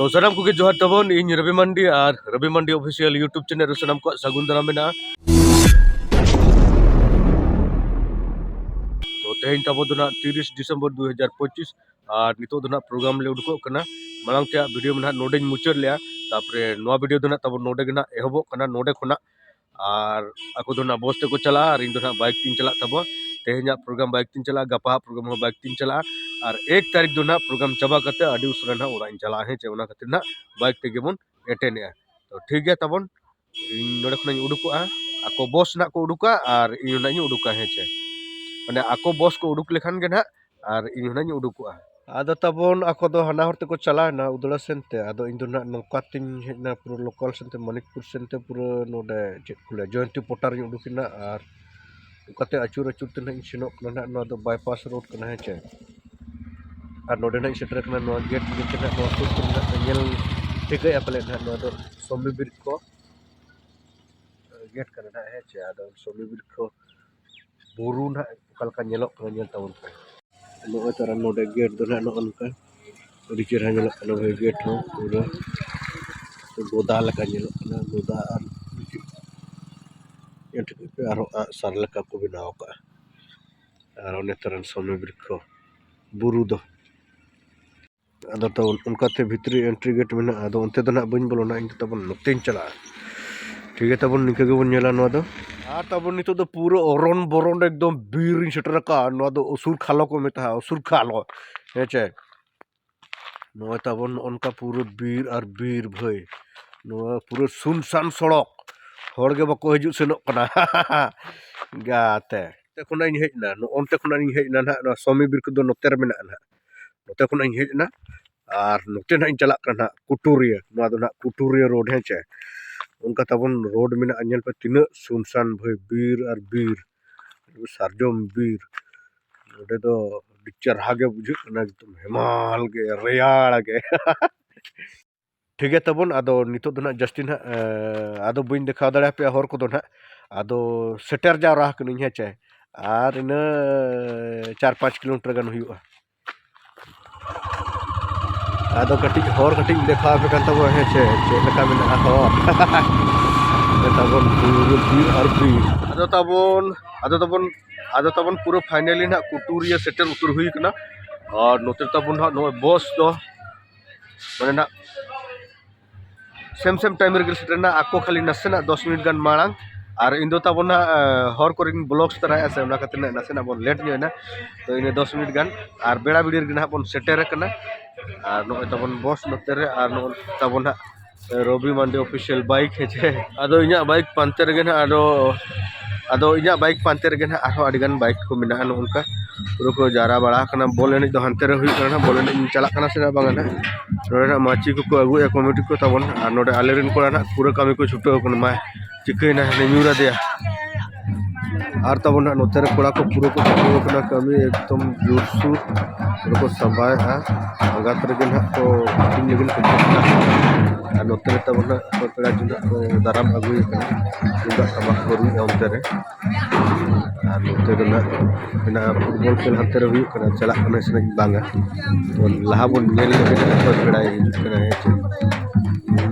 तो सनम को जोहार तबन इन रवि मंडी और रवि मंडी ऑफिशियल यूट्यूब चैनल सनम को सगुन दाराम मेना। तो तेहन तब 30 डिसेम्बर 2025 और नितो प्रोग्राम ले उडको कना मांग ते वीडियो में नोडे मुचाद लिया तापरे नोआ वीडियो तब नोडे गना एहबो कना नोडे खना और ako do na bos te ko chala और इन दो बाइक तीन चला तब तेहना प्रोग्राम बाइक तीन चला गपा प्रोग्राम बाइक तीन चला और 1 तारीख दो प्रोग्राम चाबा करते अड़ी उसरा ओरा चला है चे ओना खातिर ना बाइक ते गेबन एटेने। तो ठीक है तबन इन नोडे खना उडुकोआ ako बॉस ना को उडुका और इन ना उडुका है चे माने ako बॉस को उडुक लेखान गे ना और इन ना उडुकोआ आदो तबन ako दो हना हरते को चला ना उदला सेनते आदो इन दो ना नोकातिन हेना पुरो लोकल सेनते मणिकपुर सेनते पुरो नोडे चेक कुले जयंती पोटार उडुकिना और कते अचूर अचूर ते ना सेनोक ना नो दो बाईपास रोड कना है चे और नोडे ना सेटर कना नो गेट गेट ना नो सुर कना नेल ठीक है अपले ना नो दो सोमी बिर को गेट कना है चे आदो सोमी बिर को बुरु ना कलका नेलोक कना नेल ताउन नो तरह नोडे गेट दो ना नो अनका रिचर है नेलोक कना भाई गेट हो पूरा तो गोदा लगा नेलोक कना गोदा और पे आरो सार लका को बनाव का और ओने तरन सोमे बिरखो बुरु दो आदो तो उनका ते भीतरी एंट्री गेट में आदो उनते दो ना बन बोलोना इन तबन नोतेन चला। ठीक है तबन निके गेबन नेला नो दो आ तबन नितो दो पूरा ओरन बोरन एकदम बीर इन सेटर का नो दो असुर खालो को मेता असुर खालो हेचे नो तबन उनका पूरा बीर और बीर भाई नो पूरा सुनसान सड़क हर के बको हजू सेनोक कना गाते ते खुना इन हेजना नो ओनते खुना इन हेजना ना स्वामी बिर को दो नोते रे मेना ना नोते खुना इन हेजना और नोते ना इन चला कना कुटुरिया नो दो ना कुटुरिया रोड है चे उनका तबन रोड में अनल पे तीन सुनसान भाई बीर और बीर सार्जम बीर ओडे दो डिचर हागे बुझु कना एकदम हेमाल के रेयाड़ के ठीक है तबन आदो नितो दो ना जस्टिन आदो बइन देखा दाड़ा पे हर को दो ना आदो सेटर जा रहा कनी है चे और इन 4-5 किलोमीटर गन हुआ आदो कटी हर कटी देखा पे कान तब है चे चे लका में हर तबन पूरा बीर और बीर आदो तबन पूरा फाइनली ना कुटुरिया सेटर उतर हुई कना और नोते तबन नो बॉस दो माने ना सेम टाइम रे सेटर ना आको खाली नसेना 10 मिनट गान मांग और इन दो तबना हर को ब्लॉग्स तरह से ना खातिर नसेना बन लेट ᱧᱚᱜ ना तो इन 10 मिनट गान और बेड़ा बिड़िर गे ना बन सेटर कना और नो तबन बॉस नोते रे और नो तबना रवि मंडी ऑफिशियल बाइक है जे आदो इना बाइक पांते रे ना आदो इना बाइक पांते रे ना आरो अडिगान बाइक को मिना न उनका पूरा को जारा बड़ा कना बोल एनी दो हंते रे हुई कना बोल एनी चला कना से ना बांगा ना नोडे ना माची को अगु ए कमिटी को तबन और नोडे आलेरिन को ना पूरा कमी को छुटो कना मा चिकना ने न्यूरा दिया और तब नोते कोड़ा को पूरा को छुटो कमी एकदम जोरसुर पूरा को सबाय आगात रे ना को टिंग लेकिन और नोते तब तो पेड़ा जुदा को दाराम अगु जुदा तबा करू ओंते रे और नोते दो ना फुटबॉल खेल हंते रे हुई कना चला कना से बांगा तो लहा बन नेल लेके तो पेड़ा कना है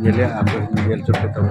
नेले आप नेल चोटे तब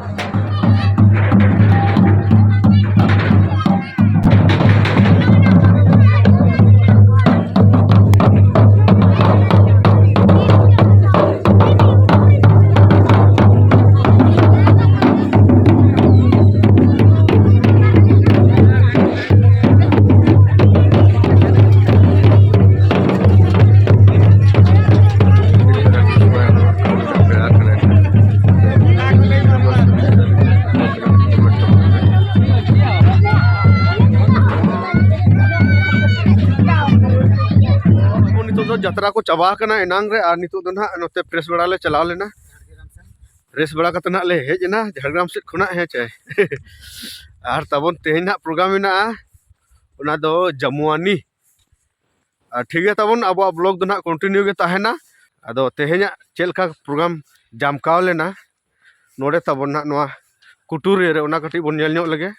जतरा को चाबा कना एनांग रे और नितो ना नोते प्रेस बड़ा ले चला लेना प्रेस बड़ा कतना ले हेजना झारग्राम से खुना है चे और तबन तेहना प्रोग्राम में ना दो जमुआनी ठीक है तबन अब ब्लॉग दो ना कंटिन्यू के ताहेना आदो तेहना चेलका प्रोग्राम जामकाव लेना नोडे तबन ना नोआ कुटुरी रे ओना कटी बन नेल ᱧᱚᱜ लगे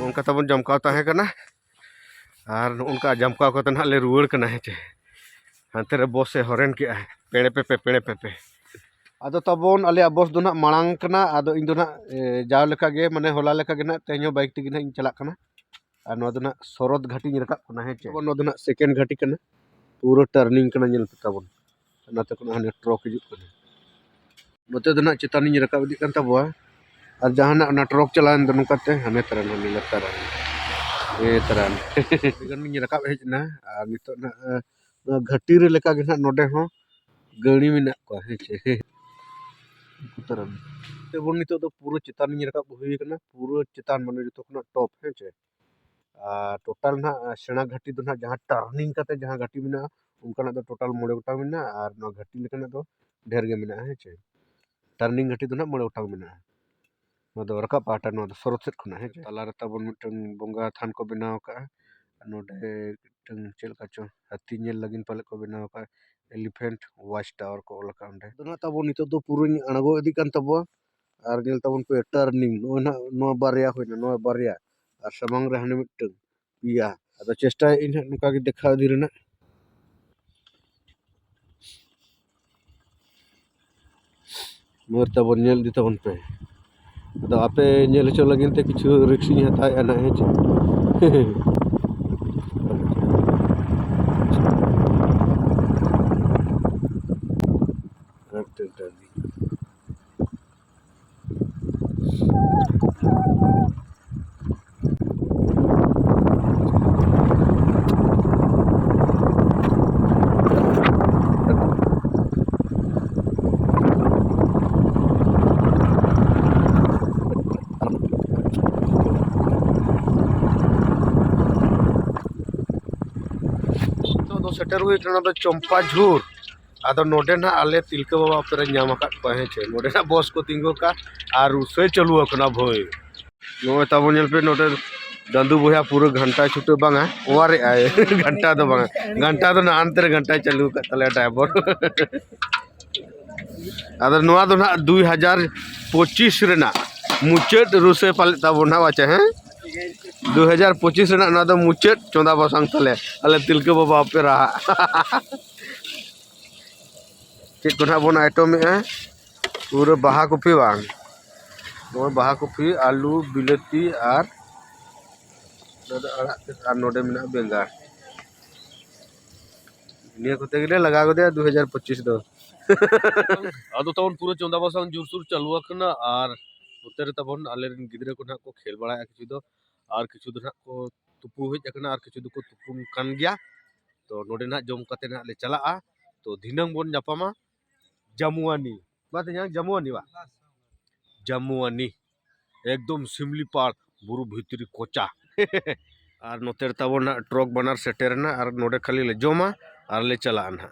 उनका तबन जमकाव तहे कना और उनका जमकाव को ना ले रुआड़ कना है चे हानते रे बस से हॉर्न के पेड़े पे आदो तबन अले बस दो ना मांग कना आदो इन दो ना जाव लेका गे माने होला लेका गे ना तेनो बाइक ती ना इन चला कना और नो दो ना सरद घाटी रकाब कना है चे नो दो ना सेकेंड घाटी कना पूरा टर्निंग कना नेल तबन नाते कना हाने ट्रक हिजुग कना नोते दो ना चितान रकाब इदी कन तबवा और जहाना ना ट्रक चलान दो नुकाते हाने तरह ना नीला तरह ए तरह गन रकाब हेजना और नितो ना घाटी रे लेका गे ना नोडे हो गणी मेना को है चे तरह तेबन नितो तो पूरा चितान रकाब हुई कना पूरा चितान माने जतो कना टॉप है चे टोटल ना सेना घाटी दो ना जहाँ टर्निंग करते जहाँ घाटी में उनका दो टोटल मोड़े गोटा में और ना घाटी लेकिन दो ढेर गे में है चे टर्निंग घाटी दो ना मोड़े गोटा में ना दो रकाब पाटा ना दो सरत सेट खना है चे तला रे तबन मिटन बंगा थान को बनाव का नोडे मिटन चेल का चो हाथी नेल लगिन पाले को बनाव का एलिफेंट वॉच टावर को लका अंडे दो ना तबन नितो दो पूरा अणगो इदी कान तबो और नेल तबन पे टर्निंग नो बारिया होइना नो बारिया और समंग रे हाने मिटन पिया अदो चेष्टा इन नुका के देखा दी रेना मोर तबन नेल दी तबन पे तो आपे नेल हचो लगिन ते किछु रिक्स ᱤᱧ ᱦᱟᱛᱟᱣᱮᱜᱼᱟ ᱱᱟᱜ ᱦᱮᱸᱪᱮ तो सेटर हुई चंपा झूर आदो नोडे ना आले तिलका बाबा पे नाम अकात को हे छे नोडे ना बस को तिंगो का आर उसे चलू अकना भई नो तब नेल पे नोडे दंदू बोया पूरा घंटा छुटे बांगा ओरे आए घंटा दो बांगा घंटा दो ना अंतर घंटा चलू का तले ड्राइवर आदो नोआ दो ना 2025 रेना मुचेट रुसे पाले तब ना वाचे हैं 2025 रेना ना दो मुचेट चोंदा बसंग तले अले तिलका बाबा पे रहा चेक को बन आइटम है पूरा बाहा कॉफी बांग नोए बाहा कॉफी आलू बिलाती और नोडे में बेंगार निया कोते गिले लगा गदे 2025 दो आदो तबन पूरा चोंदा बसंग जुरसुर चलुआ कना और उतर तबन आलेरन गिदरे को ना को खेल बड़ा किछु दो और किछु दो ना को तुपु हेज कना और किछु दो को तुपुन कान गया तो नोडे ना जम कते ना ले चला तो धिनंग बोन जापामा जामुआनी बात यहाँ जामुआनी बा जामुआनी एकदम सिमली पार बुरु भितरी कोचा और नोतेर तबो ना ट्रक बनार सेटेरना और नोडे खाली ले जोमा और ले चला ना।